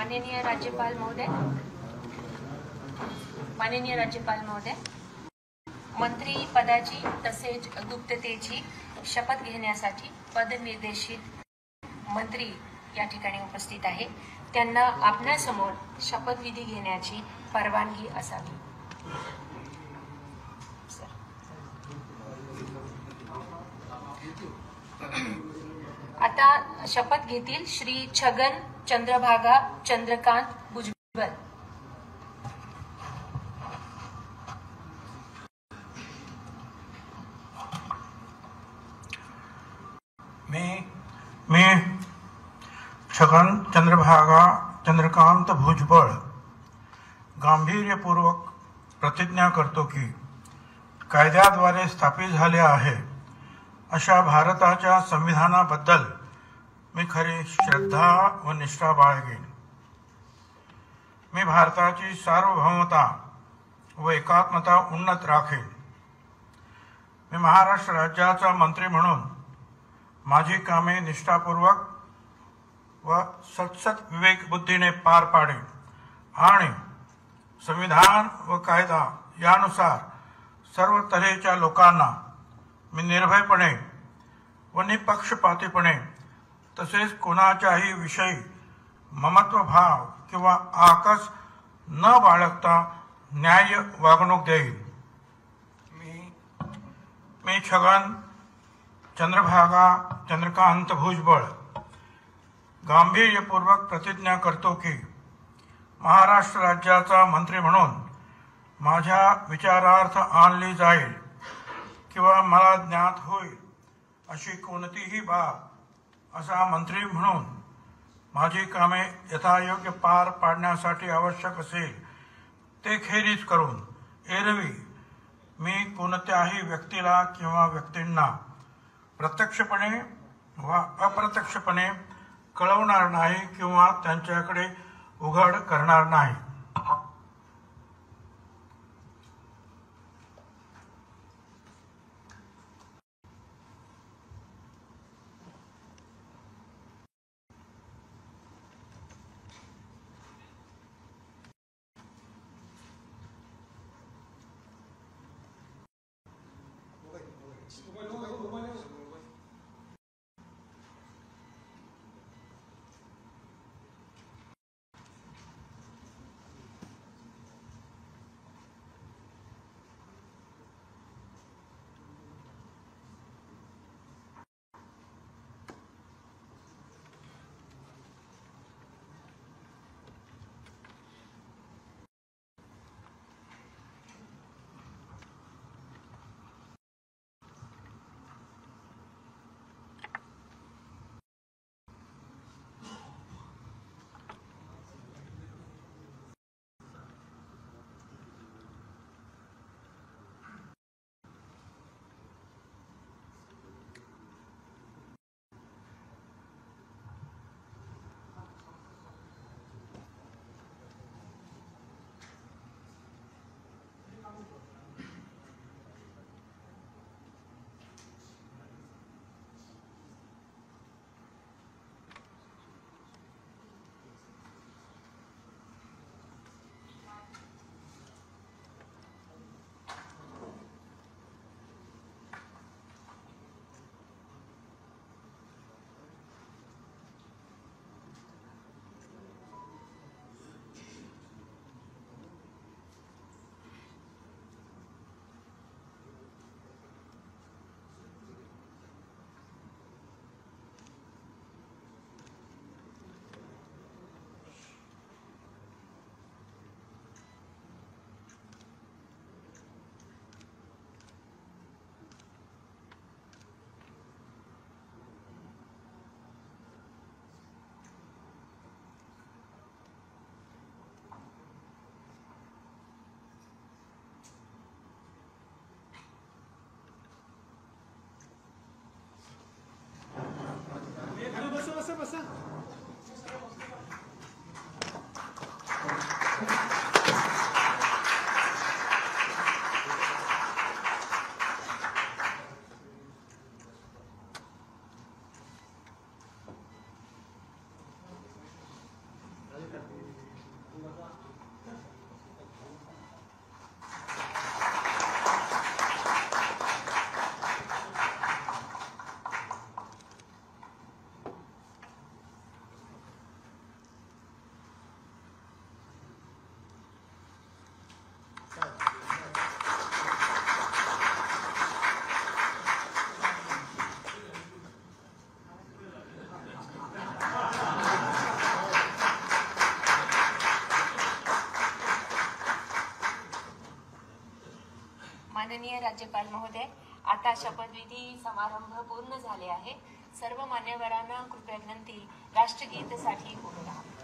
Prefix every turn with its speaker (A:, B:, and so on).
A: माननीय राज्यपाल महोदय, मंत्री पदाची तसेच गुप्ततेची शपथ घेण्यासाठी पदनिर्देशित मंत्री या ठिकाणी उपस्थित आहे. त्यांना आपणासमोर शपथविधी घेण्याची परवानगी असावी. आता शपथ घेतील श्री छगन चंद्रभागा चंद्रकांत भुजबळ.
B: मी छगन चंद्रभागा चंद्रकांत भुजबळ गांभीर्यपूर्वक प्रतिज्ञा करतो की कायद्याद्वारे स्थापित झाले आहे अशा भारताच्या संविधानाबद्दल मी खरी श्रद्धा व निष्ठा बाळगेन. मी भारताची सार्वभौमता व एकात्मता उन्नत राखेन. मी महाराष्ट्र राज्याचा मंत्री म्हणून माझी कामे निष्ठापूर्वक व सतसत विवेकबुद्धीने पार पाडेन आणि संविधान व कायदा यानुसार सर्व तऱ्हेच्या लोकांना मी निर्भयपणे व निपक्षपातीपणे तसेच कोणाच्याही विषयी ममत्वभाव किंवा आकस न बाळगता न्याय्य वागणूक देईन. मी छगन चंद्रभागा चंद्रकांत भुजबळ गांभीर्यपूर्वक प्रतिज्ञा करतो की महाराष्ट्र राज्याचा मंत्री म्हणून माझ्या विचारार्थ आणली जाईल किंवा मला ज्ञात होईल अशी कोणतीही बाब असा मंत्री म्हणून माझी कामे यथायोग्य पार पाडण्यासाठी आवश्यक असेल ते खेरीज करून एरवी मी कोणत्याही व्यक्तीला किंवा व्यक्तींना प्रत्यक्षपणे वा अप्रत्यक्षपणे कळवणार नाही किंवा त्यांच्याकडे उघड करणार नाही.
A: माननीय राज्यपाल महोदय, आता शपथविधी समारंभ पूर्ण झाले आहे. सर्व मान्यवरांना कृपया विनंती, राष्ट्रगीतासाठी उभे राहा.